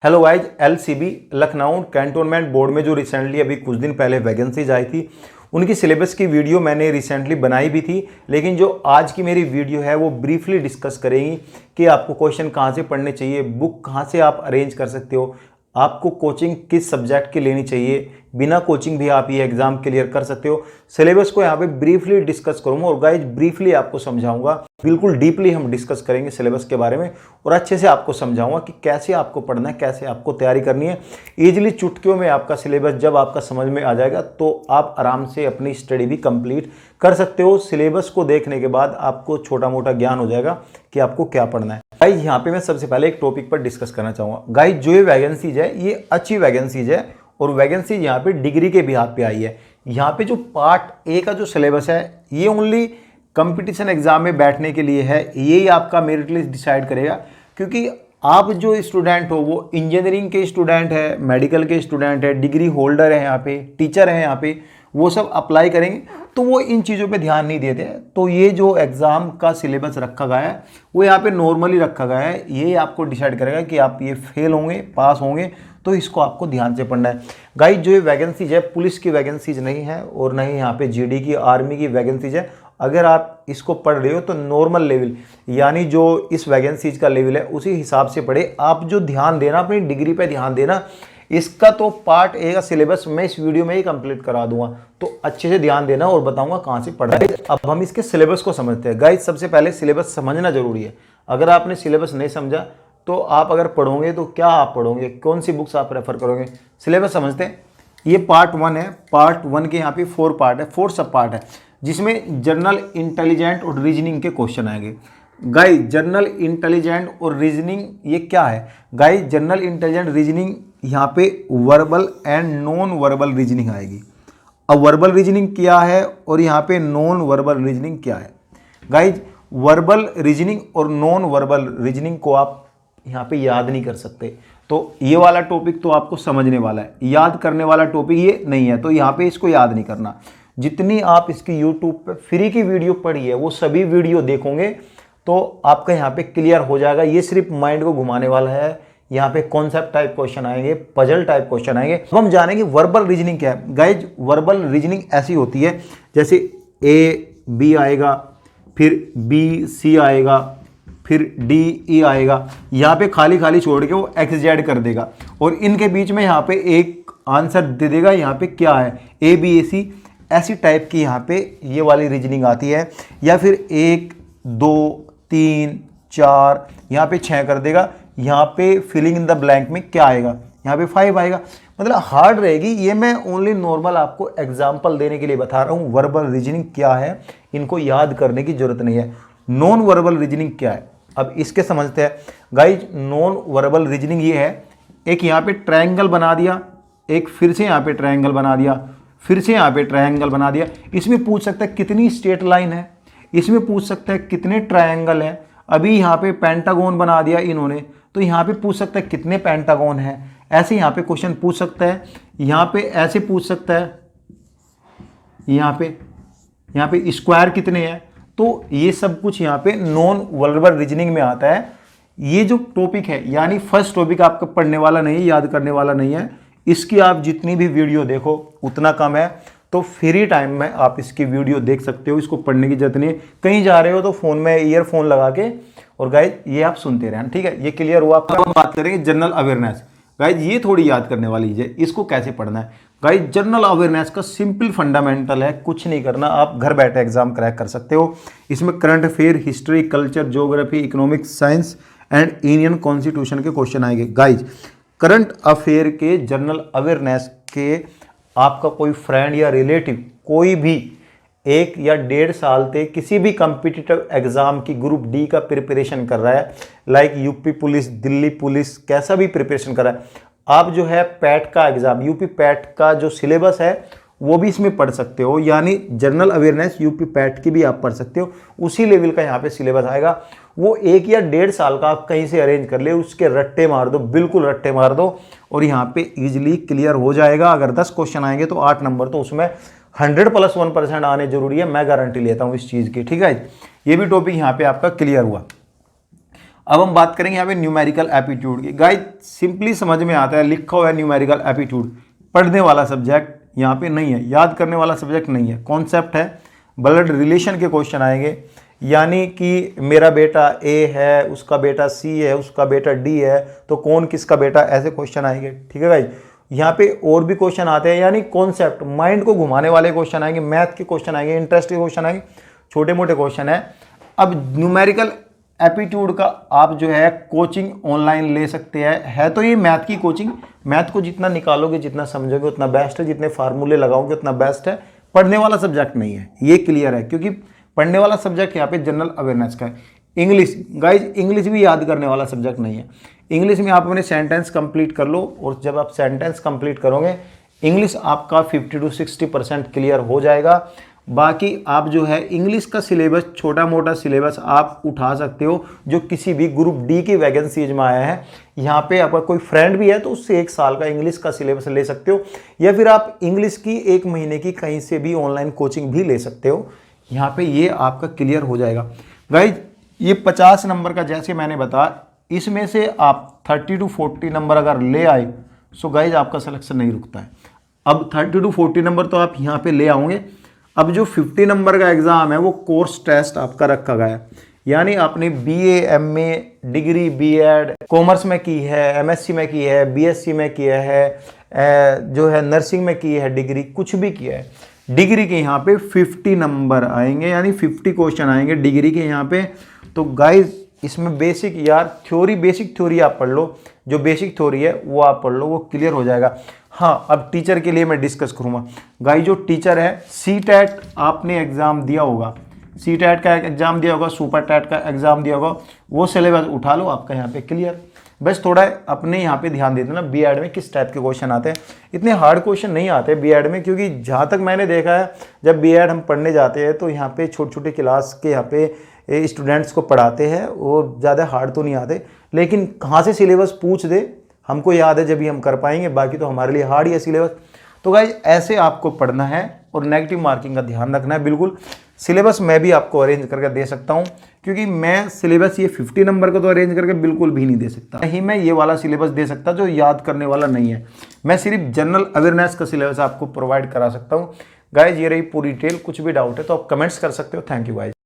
Hello guys, LCB Lucknow cantonment board में जो recently अभी कुछ दिन पहले वैकेंसीज आई थी उनकी सिलेबस की वीडियो मैंने रिसेंटली बनाई भी थी। लेकिन जो आज की मेरी वीडियो है वो ब्रीफली डिस्कस करेगी कि आपको क्वेश्चन कहाँ से पढ़ने चाहिए, बुक कहाँ से आप अरेंज कर सकते हो, आपको कोचिंग किस सब्जेक्ट की लेनी चाहिए, बिना कोचिंग भी आप ये एग्जाम क्लियर कर सकते हो। सिलेबस को यहाँ पे ब्रीफली डिस्कस करूंगा और गाइज ब्रीफली आपको समझाऊंगा, बिल्कुल डीपली हम डिस्कस करेंगे सिलेबस के बारे में और अच्छे से आपको समझाऊंगा कि कैसे आपको पढ़ना है, कैसे आपको तैयारी करनी है। ईजिली चुटकियों में आपका सिलेबस जब आपका समझ में आ जाएगा तो आप आराम से अपनी स्टडी भी कंप्लीट कर सकते हो। सिलेबस को देखने के बाद आपको छोटा मोटा ज्ञान हो जाएगा कि आपको क्या पढ़ना है। गाइज यहाँ पे मैं सबसे पहले एक टॉपिक पर डिस्कस करना चाहूँगा। गाइज जो ये वैकेंसीज है ये अच्छी वैकेंसीज है और वैकेंसी यहाँ पे डिग्री के बिहाफ पे आई है। यहाँ पे जो पार्ट ए का जो सिलेबस है ये ओनली कंपटीशन एग्जाम में बैठने के लिए है, यही आपका मेरिट लिस्ट डिसाइड करेगा। क्योंकि आप जो स्टूडेंट हो वो इंजीनियरिंग के स्टूडेंट है, मेडिकल के स्टूडेंट है, डिग्री होल्डर है, यहाँ पे टीचर है, यहाँ पे वो सब अप्लाई करेंगे तो वो इन चीज़ों पे ध्यान नहीं देते हैं। तो ये जो एग्ज़ाम का सिलेबस रखा गया है वो यहाँ पे नॉर्मली रखा गया है, ये आपको डिसाइड करेगा कि आप ये फेल होंगे पास होंगे, तो इसको आपको ध्यान से पढ़ना है। गाइज जो ये वैकेंसीज है पुलिस की वैकेंसीज नहीं है और नहीं यहाँ पे जीडी की, आर्मी की वैकेंसीज है। अगर आप इसको पढ़ रहे हो तो नॉर्मल लेवल यानी जो इस वैकेंसीज का लेवल है उसी हिसाब से पढ़े। आप जो ध्यान देना अपनी डिग्री पे ध्यान देना, इसका तो पार्ट ए का सिलेबस मैं इस वीडियो में ही कंप्लीट करा दूंगा, तो अच्छे से ध्यान देना और बताऊंगा कहाँ से पढ़ना है। अब हम इसके सिलेबस को समझते हैं। गाइज सबसे पहले सिलेबस समझना जरूरी है। अगर आपने सिलेबस नहीं समझा तो आप अगर पढ़ोगे तो क्या आप पढ़ोगे, कौन सी बुक्स आप रेफर करोगे। सिलेबस समझते हैं। ये पार्ट 1 है। पार्ट 1 के यहाँ पे 4 पार्ट है, 4 सब पार्ट है, जिसमें जनरल इंटेलिजेंट और रीजनिंग के क्वेश्चन आएंगे। गाइस जनरल इंटेलिजेंट और रीजनिंग ये क्या है। गाइस जनरल इंटेलिजेंट रीजनिंग यहाँ पे verbal and non verbal reasoning आएगी। अब वर्बल रीजनिंग क्या है और यहाँ पे नॉन वर्बल रीजनिंग क्या है। गाइस वर्बल रीजनिंग और नॉन वर्बल रीजनिंग को आप यहाँ पे याद नहीं कर सकते, तो ये वाला टॉपिक तो आपको समझने वाला है, याद करने वाला टॉपिक ये नहीं है, तो यहाँ पे इसको याद नहीं करना। जितनी आप इसकी यूट्यूब पे फ्री की वीडियो पढ़ी है वो सभी वीडियो देखोगे तो आपका यहाँ पे क्लियर हो जाएगा। ये सिर्फ माइंड को घुमाने वाला है। यहाँ पे कॉन्सेप्ट टाइप क्वेश्चन आएंगे, पजल टाइप क्वेश्चन आएंगे। अब हम जानेंगे वर्बल रीजनिंग क्या है। गाइज वर्बल रीजनिंग ऐसी होती है जैसे ए बी आएगा, फिर बी सी आएगा, फिर डी ई आएगा, यहाँ पे खाली खाली छोड़ के वो एक्स जेड कर देगा और इनके बीच में यहाँ पे एक आंसर दे देगा। यहाँ पे क्या है ए बी ए सी, ऐसी टाइप की यहाँ पे ये वाली रीजनिंग आती है। या फिर 1 2 3 4 यहाँ पे 6 कर देगा। यहाँ पे फिलिंग इन द ब्लैंक में क्या आएगा, यहाँ पे 5 आएगा। मतलब हार्ड रहेगी। ये मैं ओनली नॉर्मल आपको एग्जाम्पल देने के लिए बता रहा हूँ। वर्बल रीजनिंग क्या है इनको याद करने की जरूरत नहीं है। नॉन वर्बल रीजनिंग क्या है अब इसके समझते हैं। गाइज नॉन वर्बल रीजनिंग ये है, एक यहाँ पे ट्रायंगल बना दिया, एक फिर से यहाँ पे ट्रायंगल बना दिया, फिर से यहाँ पे ट्रायंगल बना दिया। इसमें पूछ सकता है कितनी स्ट्रेट लाइन है, इसमें पूछ सकता है कितने ट्रायंगल हैं। अभी यहाँ पे पेंटागन बना दिया इन्होंने, तो यहाँ पे पूछ सकता है कितने पेंटागन हैं। ऐसे यहाँ पे क्वेश्चन पूछ सकता है। यहाँ पे ऐसे पूछ सकता है, यहाँ पे स्क्वायर कितने हैं। तो ये सब कुछ यहाँ पे नॉन वर्बल रीजनिंग में आता है। ये जो टॉपिक है यानी फर्स्ट टॉपिक आपका पढ़ने वाला नहीं, याद करने वाला नहीं है। इसकी आप जितनी भी वीडियो देखो उतना कम है, तो फ्री टाइम में आप इसकी वीडियो देख सकते हो। इसको पढ़ने की जरूरत नहीं है। कहीं जा रहे हो तो फोन में ईयरफोन लगा के और गाइज ये आप सुनते रहें, ठीक है। ये क्लियर हुआ आपका। हम बात करेंगे जनरल अवेयरनेस। गाइज ये थोड़ी याद करने वाली है, इसको कैसे पढ़ना है। गाइज जनरल अवेयरनेस का सिंपल फंडामेंटल है, कुछ नहीं करना, आप घर बैठे एग्जाम क्रैक कर सकते हो। इसमें current affair, history, culture, geography, economics, science and Indian constitution के क्वेश्चन आएंगे। गाइज करंट अफेयर के जनरल अवेयरनेस के आपका कोई फ्रेंड या रिलेटिव कोई भी 1 या 1.5 साल से किसी भी कॉम्पिटिटिव एग्जाम की ग्रुप डी का प्रिपरेशन कर रहा है, like UP police, Delhi police, कैसा भी प्रिपरेशन कर रहा है, आप जो है पैट का एग्जाम, यूपी पैट का जो सिलेबस है वो भी इसमें पढ़ सकते हो। यानी जनरल अवेयरनेस यूपी पैट की भी आप पढ़ सकते हो, उसी लेवल का यहाँ पे सिलेबस आएगा। वो 1 या 1.5 साल का आप कहीं से अरेंज कर ले, उसके रट्टे मार दो, बिल्कुल रट्टे मार दो और यहाँ पे इजीली क्लियर हो जाएगा। अगर 10 क्वेश्चन आएंगे तो 8 नंबर तो उसमें 100+1% आने जरूरी है, मैं गारंटी लेता हूँ इस चीज़ की, ठीक है। ये भी टॉपिक यहाँ पे आपका क्लियर हुआ। अब हम बात करेंगे यहाँ पे न्यूमेरिकल एप्टीट्यूड की। गाइस सिंपली समझ में आता है, लिखा हुआ है न्यूमेरिकल एप्टीट्यूड, पढ़ने वाला सब्जेक्ट यहाँ पे नहीं है, याद करने वाला सब्जेक्ट नहीं है, कॉन्सेप्ट है। ब्लड रिलेशन के क्वेश्चन आएंगे, यानी कि मेरा बेटा ए है, उसका बेटा सी है, उसका बेटा डी है, तो कौन किसका बेटा, ऐसे क्वेश्चन आएंगे। ठीक है गाइस, यहाँ पे और भी क्वेश्चन आते हैं, यानी कॉन्सेप्ट, माइंड को घुमाने वाले क्वेश्चन आएंगे, मैथ के क्वेश्चन आएंगे, इंटरेस्ट के क्वेश्चन आएंगे, छोटे मोटे क्वेश्चन है। अब न्यूमेरिकल एप्टीट्यूड का आप जो है कोचिंग ऑनलाइन ले सकते हैं, है तो ये मैथ की कोचिंग, मैथ को जितना निकालोगे, जितना समझोगे उतना बेस्ट है, जितने फार्मूले लगाओगे उतना बेस्ट है। पढ़ने वाला सब्जेक्ट नहीं है, ये क्लियर है, क्योंकि पढ़ने वाला सब्जेक्ट यहाँ पे जनरल अवेयरनेस का है। इंग्लिश, गाइज इंग्लिश भी याद करने वाला सब्जेक्ट नहीं है। इंग्लिश में आप अपने सेंटेंस कंप्लीट कर लो, और जब आप सेंटेंस कंप्लीट करोगे इंग्लिश आपका 50 to 60% क्लियर हो जाएगा। बाकी आप जो है इंग्लिश का सिलेबस, छोटा मोटा सिलेबस आप उठा सकते हो, जो किसी भी ग्रुप डी की वैकेंसीज में आया है। यहाँ पे आपका कोई फ्रेंड भी है तो उससे 1 साल का इंग्लिश का सिलेबस ले सकते हो, या फिर आप इंग्लिश की 1 महीने की कहीं से भी ऑनलाइन कोचिंग भी ले सकते हो। यहाँ पे ये आपका क्लियर हो जाएगा। गाइज ये 50 नंबर का जैसे मैंने बताया, इसमें से आप 30 to 40 नंबर अगर ले आए, सो गाइज आपका सिलेक्शन नहीं रुकता है। अब 30 to 40 नंबर तो आप यहाँ पे ले आओगे। अब जो 50 नंबर का एग्ज़ाम है वो कोर्स टेस्ट आपका रखा गया है, यानी आपने BA MA degree B.Ed commerce में की है, MSc में की है, BSc में किया है, जो है नर्सिंग में की है डिग्री, कुछ भी किया है, डिग्री के यहाँ पे 50 नंबर आएंगे, यानी 50 क्वेश्चन आएंगे डिग्री के यहाँ पे। तो गाइज इसमें बेसिक यार थ्योरी, बेसिक थ्योरी आप पढ़ लो, जो बेसिक थ्योरी है वो आप पढ़ लो, वो क्लियर हो जाएगा। हाँ, अब टीचर के लिए मैं डिस्कस करूँगा। गाइज जो टीचर है, CTET आपने एग्ज़ाम दिया होगा, CTET का एग्ज़ाम दिया होगा, सुपर टेट का एग्ज़ाम दिया होगा, वो सिलेबस उठा लो, आपका यहाँ पे क्लियर। बस थोड़ा अपने यहाँ पे ध्यान देते ना B.Ed में किस टाइप के क्वेश्चन आते हैं। इतने हार्ड क्वेश्चन नहीं आते B.Ed में, क्योंकि जहाँ तक मैंने देखा है जब B.Ed हम पढ़ने जाते हैं तो यहाँ पे छोटे छोटे क्लास के यहाँ पे स्टूडेंट्स को पढ़ाते हैं, और ज़्यादा हार्ड तो नहीं आते, लेकिन कहाँ से सिलेबस पूछ दे हमको याद है जब भी हम कर पाएंगे, बाकी तो हमारे लिए हार्ड ही है सिलेबस। तो गाइज ऐसे आपको पढ़ना है, और नेगेटिव मार्किंग का ध्यान रखना है। बिल्कुल सिलेबस मैं भी आपको अरेंज करके दे सकता हूं, क्योंकि मैं सिलेबस ये 50 नंबर का तो अरेंज करके बिल्कुल भी नहीं दे सकता, नहीं मैं ये वाला सिलेबस दे सकता जो याद करने वाला नहीं है। मैं सिर्फ जनरल अवेयरनेस का सिलेबस आपको प्रोवाइड करा सकता हूँ। गाइज ये रही पूरी डिटेल, कुछ भी डाउट है तो आप कमेंट्स कर सकते हो। Thank you guys.